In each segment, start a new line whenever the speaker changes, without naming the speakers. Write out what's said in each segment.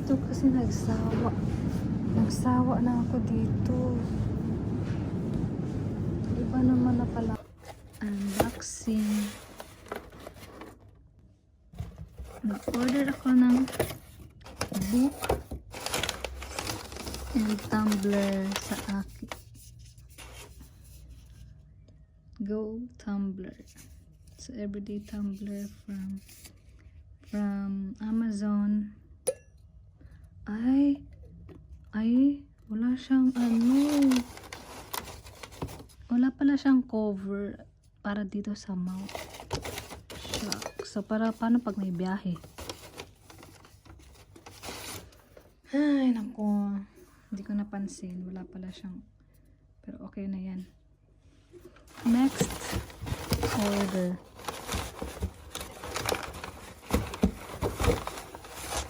dito kasi nagsawa. Nagsawa na ako dito. Iba naman na pala. Unboxing. Nag-order ako ng book and tumbler sa akin. Go tumbler. So everyday tumbler from Amazon. Ay, wala siyang wala pala siyang cover para dito sa mouth. Shucks. So paano pag may biyahe? Ay, naku. Hindi ko napansin. Wala pala siyang, pero okay na yan. Next order.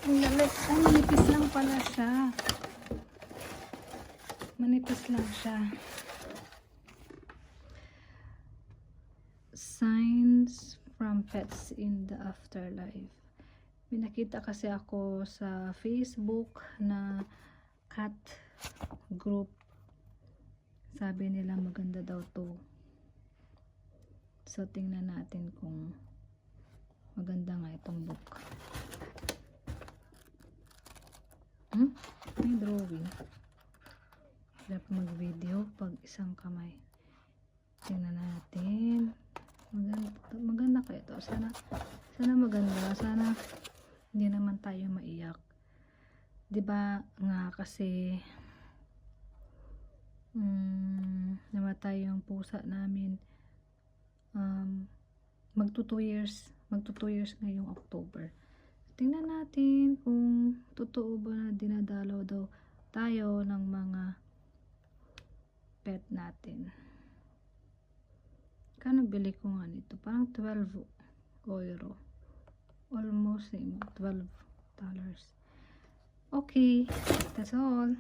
Ay, manipis lang pala siya. Manipis lang siya. Signs from pets in the afterlife. Pinakita kasi ako sa Facebook na cat group. Sabi nila maganda daw to. So, tingnan natin kung maganda nga itong book. May drawing. Hirap mag-video pag isang kamay. Tingnan natin. Maganda kaya ito. Sana maganda. Sana hindi naman tayo maiyak. 'Di ba nga kasi namatay yung pusa namin. Magto 2 years ngayong October. Tingnan natin kung totoo ba na dinadalaw daw tayo ng mga pet natin. Kano bili ko nga nito? Parang 12 euro. Almost same, $12. Okay, that's all.